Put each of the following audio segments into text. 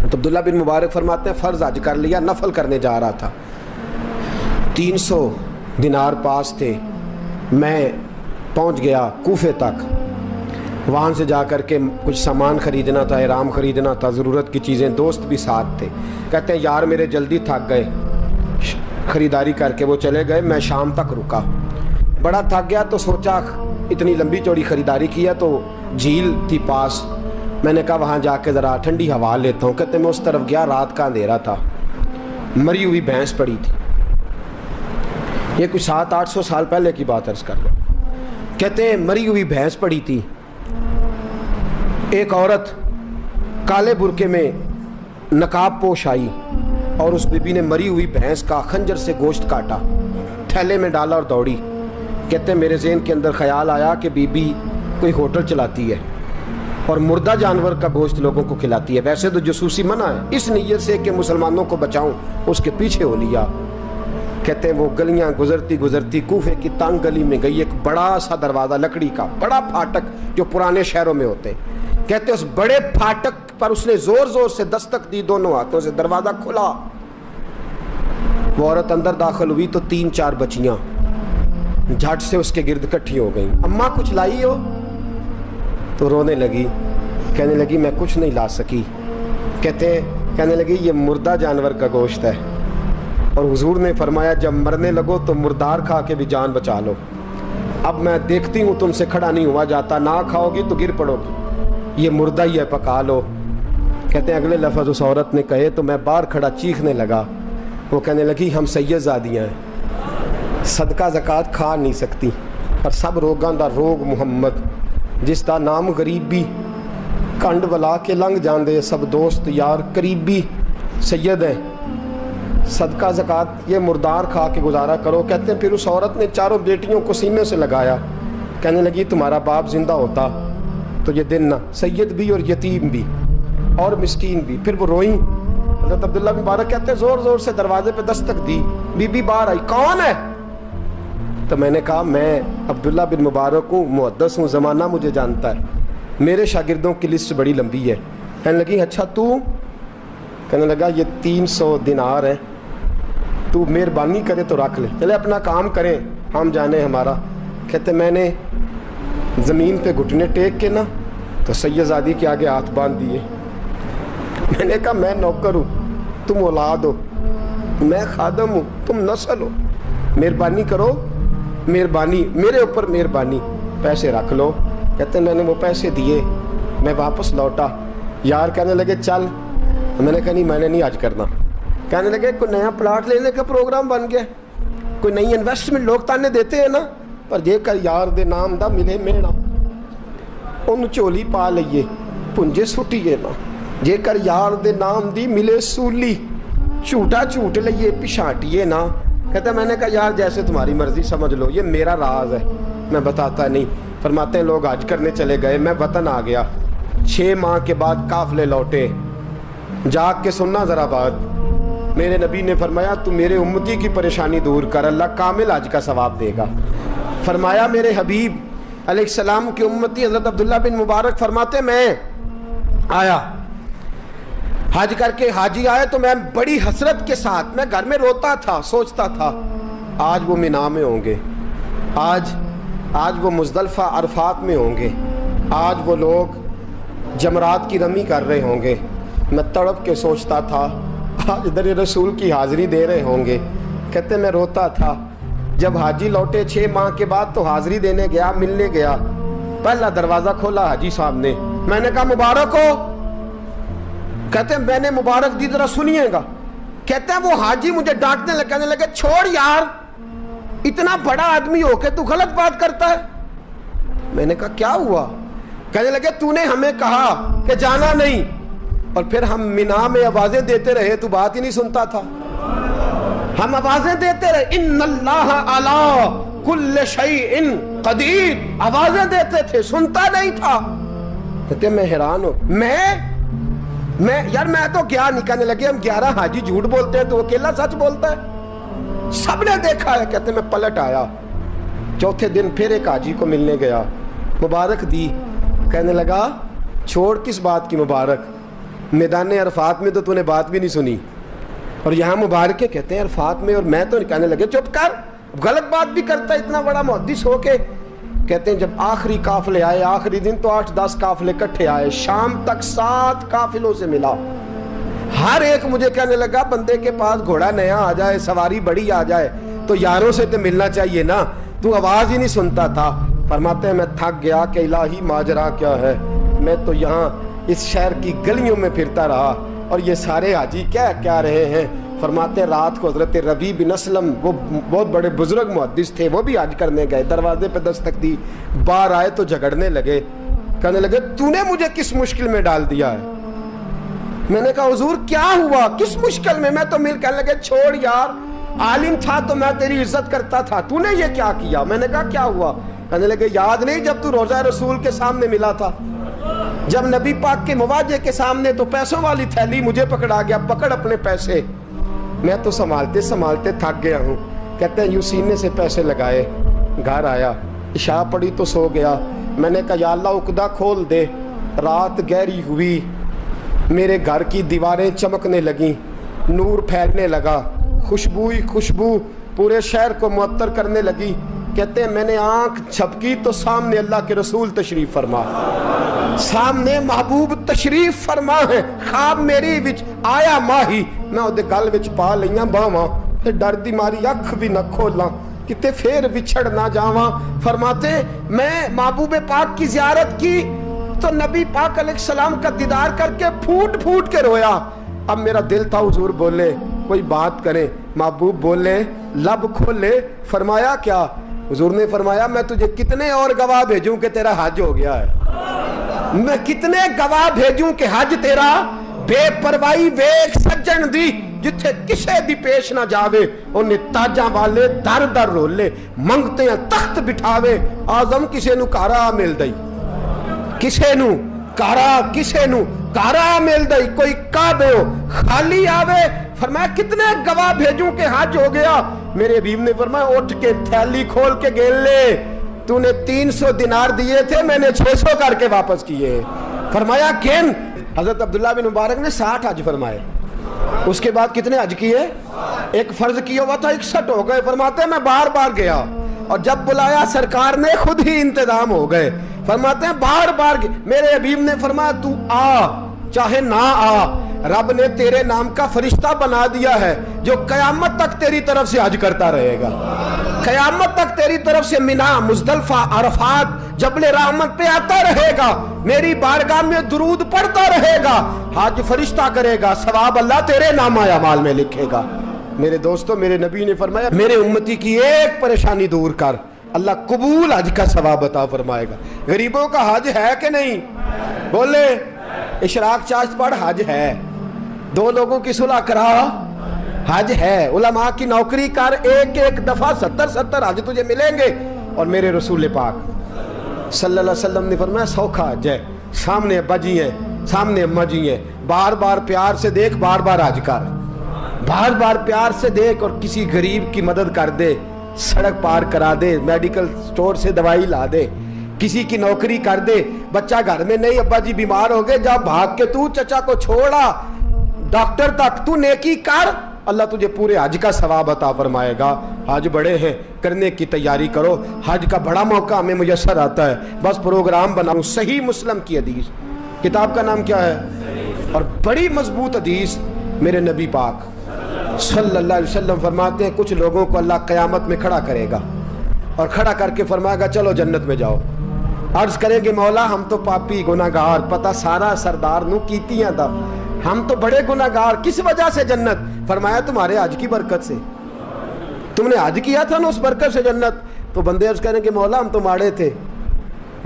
تو عبداللہ بن مبارک فرماتے ہیں فرض حج کر لیا، نفل کرنے جا رہا تھا، 300 دینار پاس تھے، میں پہنچ گیا کوفے تک، وہاں سے جا کر کے کچھ سامان خریدنا تھا، احرام خریدنا تھا، ضرورت کی چیزیں، دوست بھی ساتھ تھے، کہتے ہیں یار میرے جلدی تھک گئے، خریداری کر کے وہ چلے گئے، میں شام تک رکا، بڑا تھک گیا تو سوچا اتنی لمبی چوڑی خریداری کی ہے تو جھیل تھی پاس، میں نے کہا وہاں جا کے ذرا ٹھنڈی ہوا لیتا ہوں، کہتے ہیں میں اس طرف گیا، رات کا اندھیرا تھا، مری ہوئی بھینس پڑی تھی، یہ کچھ 700-800 سال پہلے کی بات عرض کر لو، کہتے ہیں مری ہوئی بھینس پڑی تھی، ایک عورت کالے برقعے میں نقاب پوش آئی اور اس بی بی نے مری ہوئی بھینس کا خنجر سے گوشت کاٹا، تھیلے میں ڈالا اور دوڑی، کہتے ہیں میرے ذہن کے اندر خیال آیا کہ بی بی کوئی ہوٹل چلاتی ہے اور مردہ جانور کا گوشت لوگوں کو کھلاتی ہے، ویسے تو جاسوسی منع ہے، اس نیت سے کہ مسلمانوں کو بچاؤں اس کے پیچھے ہو لیا۔ کہتے ہیں وہ گلیاں گزرتی گزرتی کوفے کی تنگ گلی میں گئی، ایک بڑا سا دروازہ لکڑی کا، بڑا پھاٹک جو پرانے شہروں میں ہوتے ہیں، کہتے ہیں اس بڑے پھاٹک پر اس نے زور زور سے دستک دی، دونوں ہاتھوں سے دروازہ کھلا، وہ عورت اندر داخل ہوئی تو 3-4 بچیاں جھٹ سے اس کے گرد اکٹھی ہو گئیں، اماں کچھ لائی ہو؟ تو رونے لگی، کہنے لگی میں کچھ نہیں لا سکی، کہنے لگی یہ مردہ جانور کا گوشت ہے، اور حضور نے فرمایا جب مرنے لگو تو مردار کھا کے بھی جان بچا لو، اب میں دیکھتی ہوں تم سے کھڑا نہیں ہوا جاتا، نہ کھاؤ گی تو گر پڑو گی، یہ مردہ ہی ہے پکا لو۔ کہتے ہیں اگلے لفظ اس عورت نے کہے تو میں باہر کھڑا چیخنے لگا، وہ کہنے لگی ہم سید زادیاں ہیں، صدقہ زکوٰۃ کھا نہیں سکتی، پر سب روگاں دا روگ محمد، جس دا نام غریبی، کنڈ ولا کے لنگ جاندے، سب دوست یار قریبی سید ہیں، صدقہ زکوٰۃ یہ مردار کھا کے گزارا کرو۔ کہتے ہیں پھر اس عورت نے چاروں بیٹیوں کو سینے سے لگایا، کہنے لگی تمہارا باپ زندہ ہوتا تو یہ دن نہ، سید بھی اور یتیم بھی اور مسکین بھی۔ پھر وہ روئیں، حضرت عبداللہ بن مبارک کہتے ہیں زور زور سے دروازے پہ دستک دی، بی بی باہر آئی، کون ہے؟ تو میں نے کہا میں عبداللہ بن مبارک ہوں، محدث ہوں، زمانہ مجھے جانتا ہے، میرے شاگردوں کی لسٹ بڑی لمبی ہے۔ کہنے لگی اچھا تو؟ کہنے لگا یہ 300 دینار ہیں، تو مہربانی کرے تو رکھ لے، چلے اپنا کام کریں ہم جانے ہمارا۔ کہتے میں نے زمین پہ گھٹنے ٹیک کے نا تو سید زادی کے آگے ہاتھ باندھ دیے، میں نے کہا میں نوکر ہوں، تم اولاد ہو، میں خادم ہوں، تم نسل ہو، مہربانی کرو، مہربانی میرے اوپر مہربانی، پیسے رکھ لو۔ کہتے ہیں میں نے وہ پیسے دیے، میں واپس لوٹا، یار کہنے لگے چل، میں نے کہا نہیں میں نے نہیں آج کرنا، کہنے لگے کوئی نیا پلاٹ لینے کا پروگرام بن گیا، کوئی نئی انویسٹمنٹ، لوگ تانے دیتے ہیں نا، پر جے کر یار دے نام دا ملے میڑا، ان چولی پا لئیے پنجے سٹیے نا، جے کر یار دے نام دی ملے سولی، چھوٹا چھوٹ لئیے پچھاٹیے نا۔ کہتا ہے میں نے کہا یار جیسے تمہاری مرضی سمجھ لو، یہ میرا راز ہے میں بتاتا نہیں۔ فرماتے ہیں لوگ حج کرنے چلے گئے، میں وطن آ گیا، 6 ماہ کے بعد قافلے لوٹے، جاگ کے سننا ذرا بات، میرے نبی نے فرمایا تو میرے امتی کی پریشانی دور کر، اللہ کامل حج کا ثواب دے گا۔ فرمایا میرے حبیب علیہ السلام کی امتی حضرت عبداللہ بن مبارک فرماتے میں آیا حج کر کے، حاجی آئے تو میں بڑی حسرت کے ساتھ، میں گھر میں روتا تھا، سوچتا تھا آج وہ مینا میں ہوں گے، آج وہ مزدلفہ عرفات میں ہوں گے، آج وہ لوگ جمرات کی رمی کر رہے ہوں گے، میں تڑپ کے سوچتا تھا آج در رسول کی حاضری دے رہے ہوں گے۔ کہتے میں روتا تھا، جب حاجی لوٹے 6 ماہ کے بعد تو حاضری دینے گیا، ملنے گیا، پہلا دروازہ کھولا حاجی صاحب نے، میں نے کہا مبارک ہو؟ کہتے ہیں میں نے مبارک دی، ذرا سنیے گا۔ کہتے ہیں وہ حاجی مجھے ڈانٹنے لگے، کہنے لگے چھوڑ یار، اتنا بڑا آدمی ہو کے تو غلط بات کرتا ہے۔ میں نے کہا کیا ہوا؟ کہنے لگے تو نے ہمیں کہا کہ جانا نہیں، اور پھر ہم مینا میں آوازیں دیتے رہے، تو بات ہی نہیں سنتا تھا، ہم آوازیں دیتے رہے، ان اللہ علی کل شیء قدیر، آوازیں دیتے تھے، سنتا نہیں تھا۔ کہتے میں حیران ہوں، میں تو گیا نہیں۔ کہنے لگے ہم 11 حاجی جھوٹ بولتے ہیں تو وہ اکیلا سچ بولتا ہے، سب نے دیکھا ہے۔ کہتے میں پلٹ آیا، چوتھے دن پھر ایک حاجی کو ملنے گیا، مبارک دی، کہنے لگا چھوڑ کس بات کی مبارک، मैदान अरफात में तो तूने बात भी नहीं सुनी, और यहाँ मुबारकें कहते हैं अरफात में, और मैं तो कहने लगे चुप कर, गलत बात भी करता इतना बड़ा मुहद्दिस हो के। कहते हैं जब आखिरी काफिले आए, आखिरी दिन तो 8-10 काफिले इकट्ठे आए, शाम तक 7 काफिलों से मिला। हर एक मुझे कहने लगा बंदे के पास घोड़ा नया आ जाए, सवारी बड़ी आ जाए तो यारों से तो मिलना चाहिए ना, तू आवाज ही नहीं सुनता था। फरमाते हैं मैं थक गया कि इलाही माजरा क्या है, मैं तो यहाँ इस शहर की गलियों में फिरता रहा और ये सारे हाजी क्या क्या रहे हैं। फरमाते हैं रात को हजरत रबी बिन असलम, वो बहुत बड़े बुजुर्ग मुहद्दिस थे, वो भी हज करने गए, दरवाजे पे दस्तक दी, बाहर आए तो झगड़ने लगे, कहने लगे तूने मुझे किस मुश्किल में डाल दिया है। मैंने कहा हुजूर क्या हुआ, किस मुश्किल में। मैं तो मिल कहने लगे छोड़ यार, आलिम था तो मैं तेरी इज्जत करता था, तूने ये क्या किया। मैंने कहा क्या हुआ। कहने लगे याद नहीं जब तू रोजा रसूल के सामने मिला था, जब नबी पाक के मुवाजे के सामने तो पैसों वाली थैली मुझे पकड़ा गया, पकड़ अपने पैसे। मैं तो संभालते संभालते थक गया हूँ। कहते हैं यूं सीने से पैसे लगाए, घर आया, इशा पड़ी तो सो गया। मैंने कहा या अल्लाह उकदा खोल दे। रात गहरी हुई, मेरे घर की दीवारें चमकने लगी, नूर फैलने लगा, खुशबू ही खुशबू पूरे शहर को मुअत्तर करने लगी। कहते हैं मैंने आंख झपकी तो सामने अल्लाह के रसूल तशरीफ फरमा, सामने महबूब तशरीफ फरमा है। ख्वाब मेरी विच आया माही, मैं उहदे गल विच पा लईयां बावां ते डर दी मारी अख भी न खोलां किते फिर विछड़ ना जावां। फरमाते मैं महबूब पाक की जियारत की तो नबी पाक अलैहिस्सलाम का दीदार करके फूट फूट के रोया। अब मेरा दिल था हुजूर बोले कोई बात करें, महबूब बोले लब खोले। फरमाया क्या। हुजूर ने फरमाया मैं तुझे कितने और गवाह भेजूं कि तेरा हज हो गया है, मैं कितने गवाह भेजूं कि हज तेरा बेपरवाही वेख सज्जन दी जिथे किसे दी पेश ना जावे, उन्हें ताजा वाले दर दर रोले, मंगते हैं तख्त बिठावे, आजम किसे नु कारा मिल दई, किसे नु कारा, किसे नु कारा मिल दई, कोई काबे हो खाली आवे। फरमाया कितने गवाह भेजूं कि हज हो गया। मेरे हबीब ने फरमाया उठ के थैली खोल के गिन ले, तूने 300 दिनार दिए थे, मैंने 600 करके वापस किए। फरमाया गिन। हजरत अब्दुल्ला बिन मुबारक ने 60 हज फरमाए, उसके बाद कितने हज किए, एक फर्ज किया हुआ था 61 हो गए। फरमाते मैं बार बार गया और जब बुलाया सरकार ने खुद ही इंतजाम हो गए। फरमाते हैं बार बार मेरे हबीब ने फरमाया तू आ चाहे ना आ, रब ने तेरे नाम का फरिश्ता बना दिया है जो कयामत तक तेरी तरफ से हज करता रहेगा, कयामत तक तेरी तरफ से मिना मुजदलफा अरफात जबले रहमत पे आता रहेगा, मेरी बारगाह में दुरूद पढ़ता रहेगा, हज फरिश्ता करेगा, सवाब अल्लाह तेरे नामा अमाल में लिखेगा। मेरे दोस्तों मेरे नबी ने फरमाया मेरे उम्मती की एक परेशानी दूर कर, अल्लाह कबूल हज का सवाब अता फरमाएगा। गरीबों का हज है कि नहीं, बोले इशराक चाश्त पढ़ हज है, 2 लोगों की सुलह करा हज है, उलमा की नौकरी कर, एक एक दफा 70-70 हज तुझे मिलेंगे। और मेरे रसूल पाक सल्लल्लाहु अलैहि वसल्लम ने फरमाया सौखा हज है, सामने अब्बा जी है, सामने अम्मा जी है, बार बार प्यार से देख, बार बार हज कर, बार बार प्यार से देख, और किसी गरीब की मदद कर दे, सड़क पार करा दे, मेडिकल स्टोर से दवाई ला दे, किसी की नौकरी कर दे, बच्चा घर में नहीं अब्बा जी बीमार हो गए, जा भाग के तू चचा को छोड़ा डॉक्टर तक, तू नेकी कर, अल्लाह तुझे पूरे हज का सवाब अता फरमाएगा। हज बड़े हैं, करने की तैयारी करो, हज का बड़ा मौका हमें मुयस्सर आता है, बस प्रोग्राम बनाऊं। सही मुस्लिम की हदीस, किताब का नाम क्या है, और बड़ी मजबूत हदीस, मेरे नबी पाक सल्लल्लाहु अलैहि वसल्लम फरमाते हैं कुछ लोगों को अल्लाह क़यामत में खड़ा करेगा और खड़ा करके फरमाएगा चलो जन्नत में जाओ। अर्ज करेंगे मौला हम तो पापी गुनाहगार, पता सारा सरदार नू कीतियां दा, हम तो बड़े गुनाहगार, किस वजह से जन्नत। फरमाया तुम्हारे हज की बरकत से, तुमने हज किया था ना उस बरकत से जन्नत। तो बंदे अर्ज करेंगे मौला हम तो माड़े थे,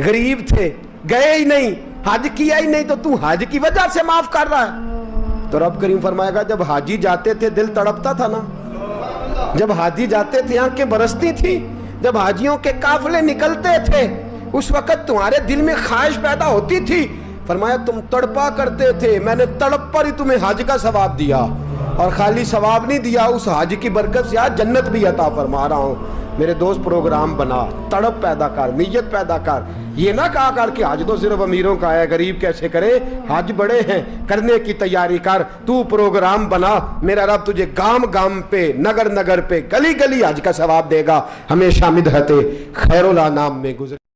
गरीब थे, गए ही नहीं, हज किया ही नहीं, तो तू हज की वजह से माफ कर रहा है। तो रब करीम फरमाएगा जब हाजी जाते थे दिल तड़पता था ना, जब हाजी जाते थे आंखें बरसती थी, जब हाजियों के काफिले निकलते थे उस वक्त तुम्हारे दिल में ख्वाहिश पैदा होती थी। फरमाया तुम तड़पा करते थे, मैंने तड़प पर ही तुम्हें हज का सवाब दिया, और खाली सवाब नहीं दिया, उस हज की बरकत से आज जन्नत भी अता फरमा रहा हूँ। मेरे दोस्त प्रोग्राम बना, तड़प पैदा कर, नीयत पैदा कर। ये ना कहा कर कि हज तो सिर्फ अमीरों का है, गरीब कैसे करे, हज बड़े हैं, करने की तैयारी कर। तू प्रोग्राम बना, मेरा रब तुझे गांव गांव पे, नगर नगर पे, गली गली हज का सवाब देगा। हमेशा मिदहते खैरुल अनाम में गुजरे।